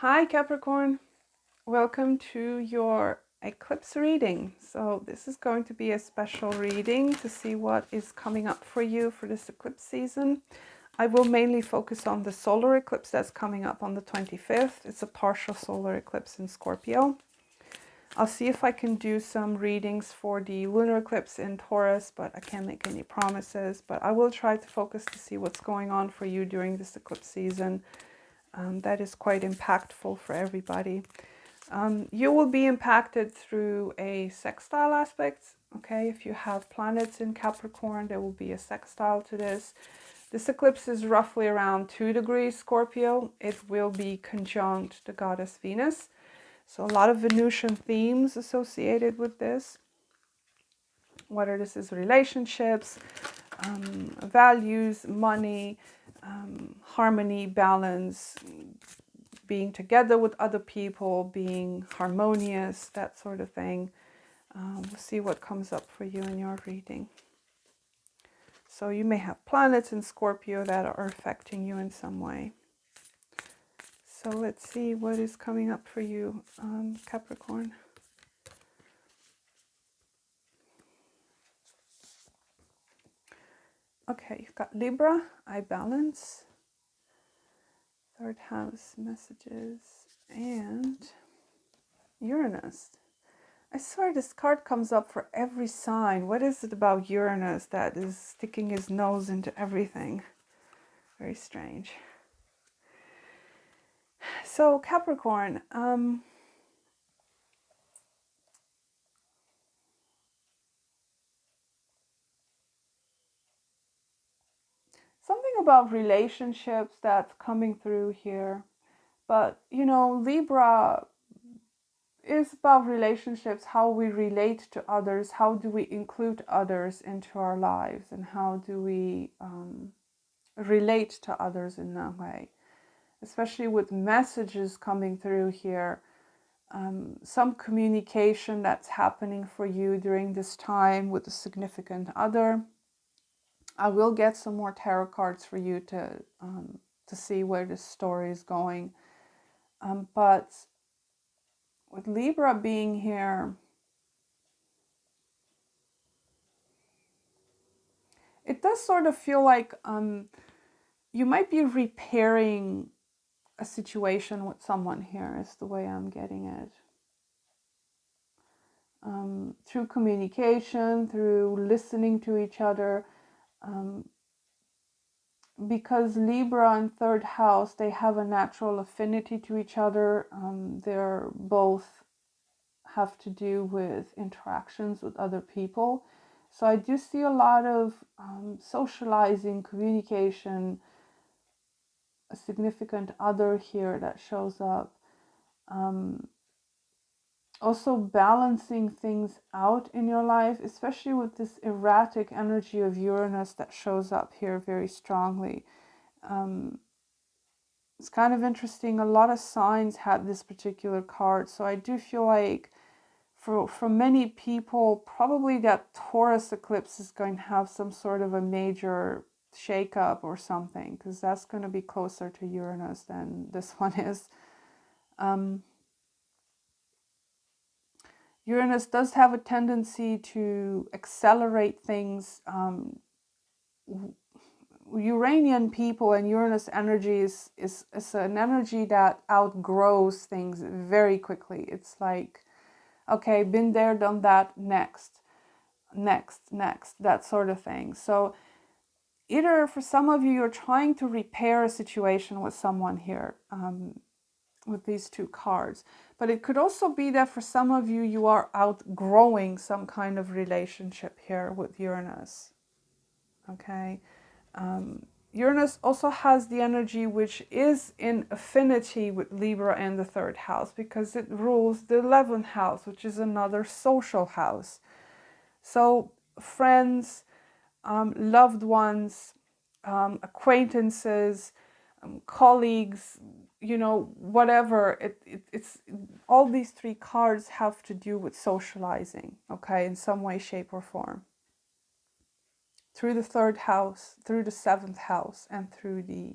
Hi Capricorn, welcome to your eclipse reading. So this is going to be a special reading to see what is coming up for you for this eclipse season. I will mainly focus on the solar eclipse that's coming up on the 25th. It's a partial solar eclipse in Scorpio. I'll see if I can do some readings for the lunar eclipse in Taurus, but I can't make any promises. But I will try to focus to see what's going on for you during this eclipse season. That is quite impactful for everybody. You will be impacted through a sextile aspect. Okay, if you have planets in Capricorn, there will be a sextile to this. This eclipse is roughly around 2 degrees Scorpio. It will be conjunct the goddess Venus. So a lot of Venusian themes associated with this, whether this is relationships, values, money, harmony, balance, being together with other people, being harmonious, that sort of thing. We'll see what comes up for you in your reading. So you may have planets in Scorpio that are affecting you in some way. So let's see what is coming up for you, Capricorn. Okay, you've got Libra, I balance, third house messages, and Uranus. I swear this card comes up for every sign. What is it about Uranus that is sticking his nose into everything? Very strange. So Capricorn, something about relationships that's coming through here. But, you know, Libra is about relationships, how we relate to others, how do we include others into our lives, and how do we relate to others in that way. Especially with messages coming through here, some communication that's happening for you during this time with a significant other. I will get some more tarot cards for you to see where this story is going. But with Libra being here, it does sort of feel like you might be repairing a situation with someone here, is the way I'm getting it. Through communication, through listening to each other. Because Libra and third house, they have a natural affinity to each other. They're both have to do with interactions with other people. So I do see a lot of socializing, communication, a significant other here that shows up. Also balancing things out in your life, especially with this erratic energy of Uranus that shows up here very strongly. It's kind of interesting. A lot of signs had this particular card. So I do feel like for many people, probably that Taurus eclipse is going to have some sort of a major shakeup or something, because that's going to be closer to Uranus than this one is. Uranus does have a tendency to accelerate things. Uranian people and Uranus energy is an energy that outgrows things very quickly. It's like, okay, been there, done that, next, that sort of thing. So either for some of you, you're trying to repair a situation with someone here, with these two cards. But it could also be that for some of you, you are outgrowing some kind of relationship here with Uranus. Okay. Uranus also has the energy which is in affinity with Libra and the third house, because it rules the 11th house, which is another social house. So friends, loved ones, acquaintances, colleagues, you know, whatever. It's all these three cards have to do with socializing, okay, in some way, shape, or form. Through the third house, through the 7th house, and through the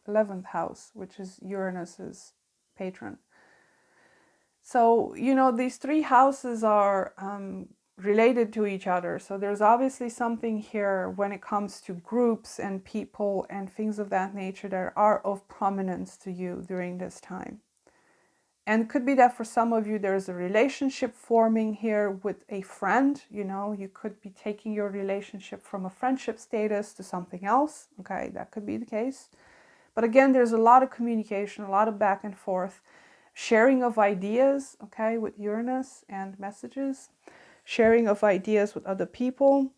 11th house, which is Uranus's patron. So, you know, these three houses are related to each other. So there's obviously something here when it comes to groups and people and things of that nature that are of prominence to you during this time. And it could be that for some of you, there's a relationship forming here with a friend. You know, you could be taking your relationship from a friendship status to something else. Okay, that could be the case. But again, there's a lot of communication, a lot of back and forth, sharing of ideas, okay, with Uranus and messages, sharing of ideas with other people,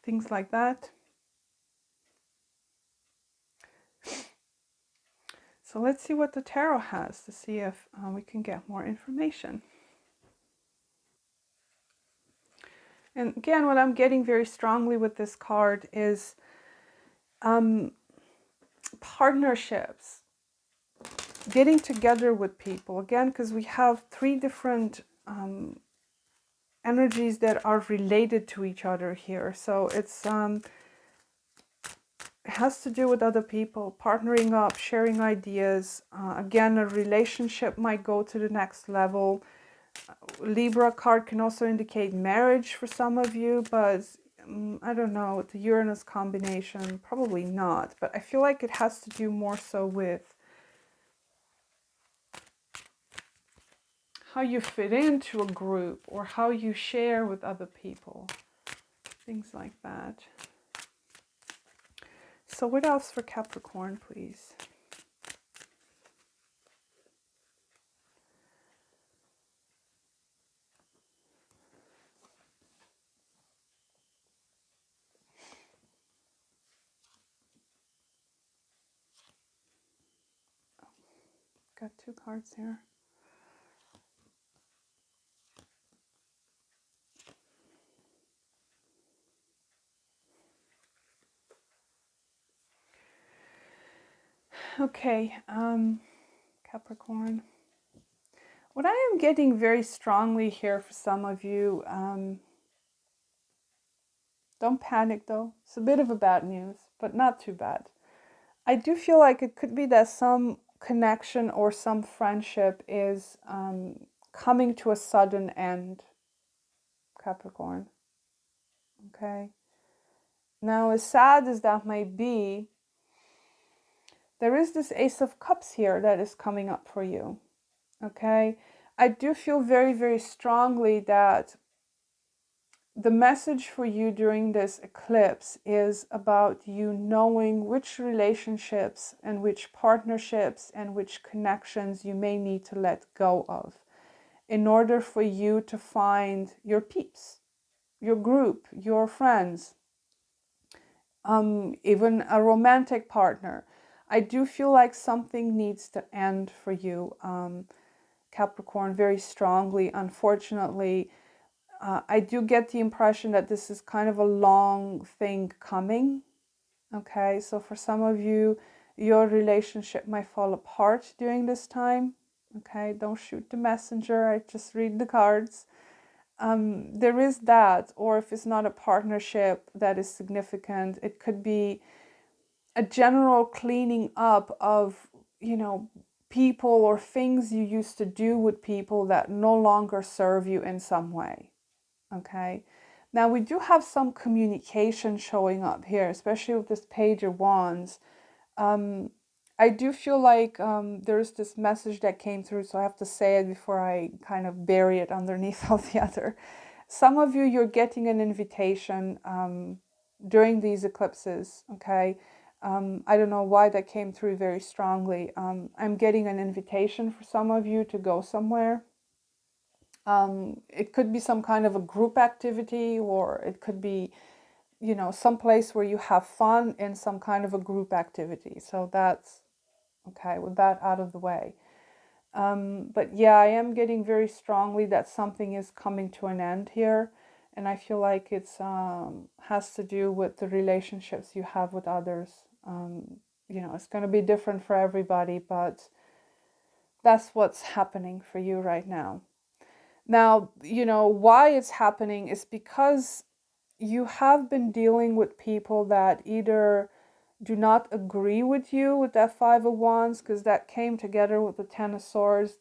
things like that. So let's see what the tarot has to see if we can get more information. And again, what I'm getting very strongly with this card is partnerships, getting together with people. Again, because we have three different energies that are related to each other here. So it's it has to do with other people, partnering up, sharing ideas. Again, a relationship might go to the next level. Libra card can also indicate marriage for some of you, but I don't know, with the Uranus combination, probably not. But I feel like it has to do more so with how you fit into a group or how you share with other people, things like that. So what else for Capricorn, please? Got two cards here. Okay, Capricorn. What I am getting very strongly here for some of you, don't panic though. It's a bit of a bad news, but not too bad. I do feel like it could be that some connection or some friendship is coming to a sudden end, Capricorn. Okay. Now, as sad as that may be, there is this Ace of Cups here that is coming up for you. Okay. I do feel very, very strongly that the message for you during this eclipse is about you knowing which relationships and which partnerships and which connections you may need to let go of in order for you to find your peeps, your group, your friends, even a romantic partner. I do feel like something needs to end for you, Capricorn, very strongly. Unfortunately, I do get the impression that this is kind of a long thing coming. Okay, so for some of you, your relationship might fall apart during this time. Okay, don't shoot the messenger. I just read the cards. There is that, or if it's not a partnership that is significant, it could be a general cleaning up of, you know, people or things you used to do with people that no longer serve you in some way. Okay, now we do have some communication showing up here, especially with this Page of Wands. I do feel like there's this message that came through, so I have to say it before I kind of bury it underneath all the other. Some of you, you're getting an invitation during these eclipses, okay? I don't know why that came through very strongly. I'm getting an invitation for some of you to go somewhere. It could be some kind of a group activity, or it could be, you know, some place where you have fun in some kind of a group activity. So that's okay with that out of the way. But yeah, I am getting very strongly that something is coming to an end here. And I feel like it's has to do with the relationships you have with others. You know, it's going to be different for everybody, but that's what's happening for you right now. Now, you know, why it's happening is because you have been dealing with people that either do not agree with you with that Five of Wands, because that came together with the Ten of Swords.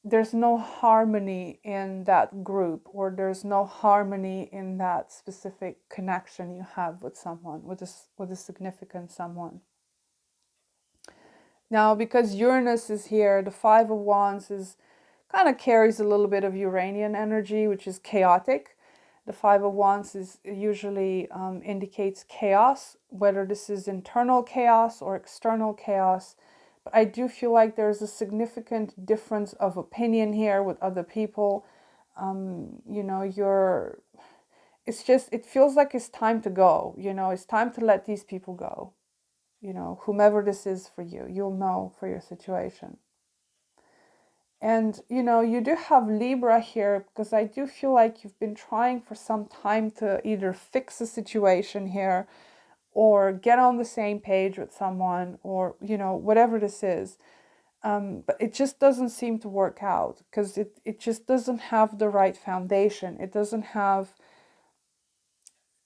There's no harmony in that group, or there's no harmony in that specific connection you have with someone, with a significant someone. Now, because Uranus is here, the Five of Wands is kind of carries a little bit of Uranian energy, which is chaotic. The Five of Wands is usually indicates chaos, whether this is internal chaos or external chaos. But I do feel like there's a significant difference of opinion here with other people. You know, it feels like it's time to go. You know, it's time to let these people go. You know, whomever this is for you, you'll know for your situation. And, you know, you do have Libra here, because I do feel like you've been trying for some time to either fix a situation here or get on the same page with someone, or, you know, whatever this is. But it just doesn't seem to work out, because it just doesn't have the right foundation. It doesn't have,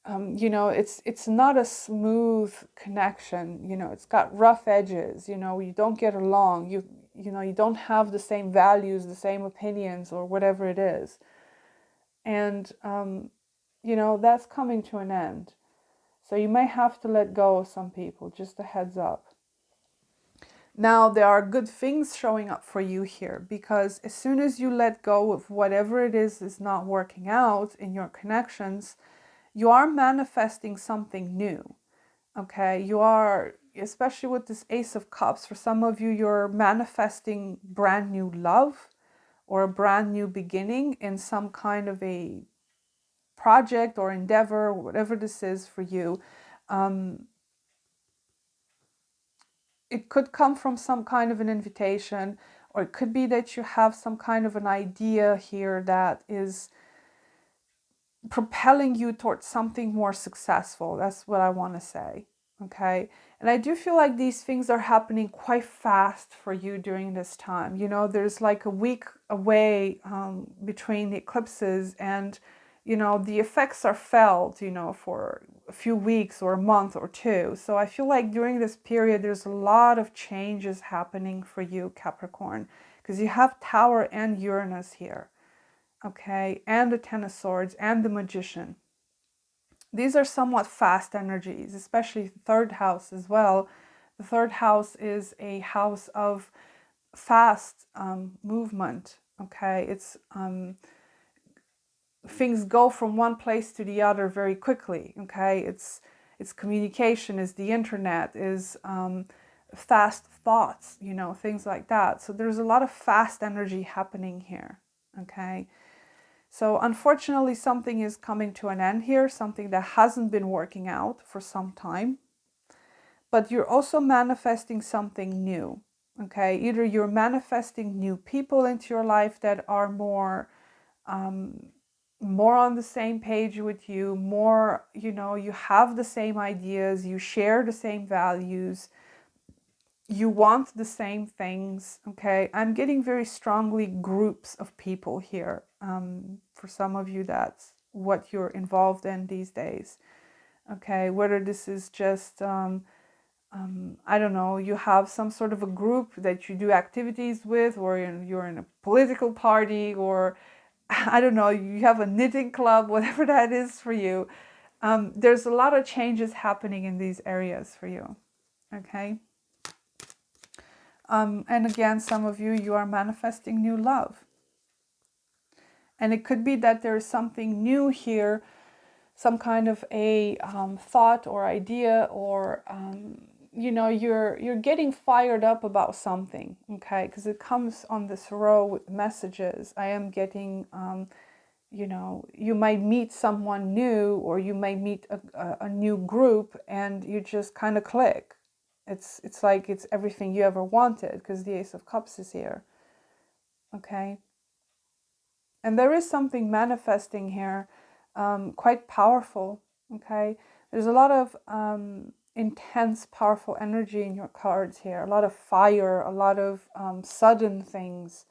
you know, it's not a smooth connection. You know, it's got rough edges. You know, you don't get along. You know, you don't have the same values, the same opinions, or whatever it is. And you know, that's coming to an end. So you may have to let go of some people. Just a heads up. Now, there are good things showing up for you here, because as soon as you let go of whatever it is not working out in your connections, you are manifesting something new. Okay, you are, especially with this Ace of Cups, for some of you, you're manifesting brand new love or a brand new beginning in some kind of a project or endeavor, whatever this is for you. It could come from some kind of an invitation, or it could be that you have some kind of an idea here that is propelling you towards something more successful. That's what I want to say. Okay. And I do feel like these things are happening quite fast for you during this time. You know, there's like a week away between the eclipses, and, you know, the effects are felt, you know, for a few weeks or a month or two. So I feel like during this period, there's a lot of changes happening for you, Capricorn, because you have Tower and Uranus here. Okay, and the Ten of Swords and the Magician. These are somewhat fast energies, especially the third house as well. The third house is a house of fast movement. Okay, it's things go from one place to the other very quickly. Okay, it's communication, is the internet, is fast thoughts, you know, things like that. So there's a lot of fast energy happening here. Okay. So unfortunately, something is coming to an end here, something that hasn't been working out for some time. But you're also manifesting something new, okay? Either you're manifesting new people into your life that are more on the same page with you, more, you know, you have the same ideas, you share the same values, you want the same things, okay? I'm getting very strongly groups of people here. For some of you, that's what you're involved in these days, okay? Whether this is just, I don't know, you have some sort of a group that you do activities with, or you're in a political party, or I don't know, you have a knitting club, whatever that is for you. There's a lot of changes happening in these areas for you, okay? And again, some of you, you are manifesting new love. And it could be that there's something new here, some kind of a thought or idea, or, you know, you're getting fired up about something, okay? Because it comes on this row with messages. I am getting, you know, you might meet someone new, or you might meet a new group, and you just kind of click. It's like it's everything you ever wanted, because the Ace of Cups is here. Okay. And there is something manifesting here, quite powerful. Okay. There's a lot of intense, powerful energy in your cards here. A lot of fire, a lot of sudden things.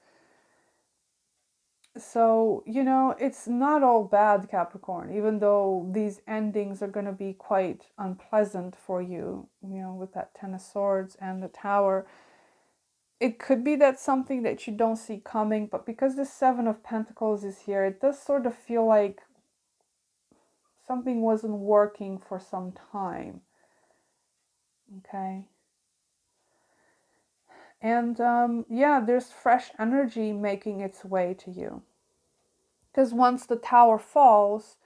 So, you know, it's not all bad, Capricorn, even though these endings are going to be quite unpleasant for you, you know, with that Ten of Swords and the Tower. It could be that something that you don't see coming, but because the Seven of Pentacles is here, it does sort of feel like something wasn't working for some time. Okay. And yeah, there's fresh energy making its way to you. Because once the tower falls,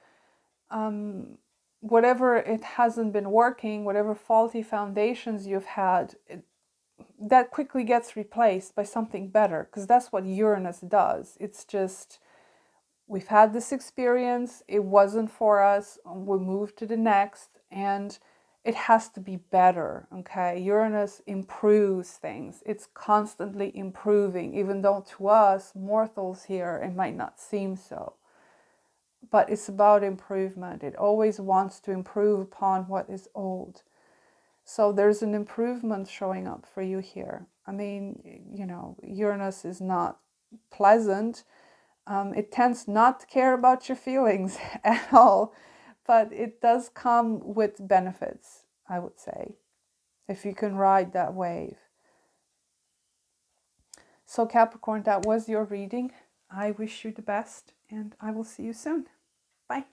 whatever it hasn't been working, whatever faulty foundations you've had, that quickly gets replaced by something better. Because that's what Uranus does. It's just, we've had this experience, it wasn't for us, we move to the next, and it has to be better. Okay, Uranus improves things, it's constantly improving, even though to us mortals here it might not seem so, but it's about improvement. It always wants to improve upon what is old. So there's an improvement showing up for you here. I mean, you know, Uranus is not pleasant. It tends not to care about your feelings at all, but it does come with benefits, I would say, if you can ride that wave. So Capricorn, that was your reading. I wish you the best, and I will see you soon. Bye.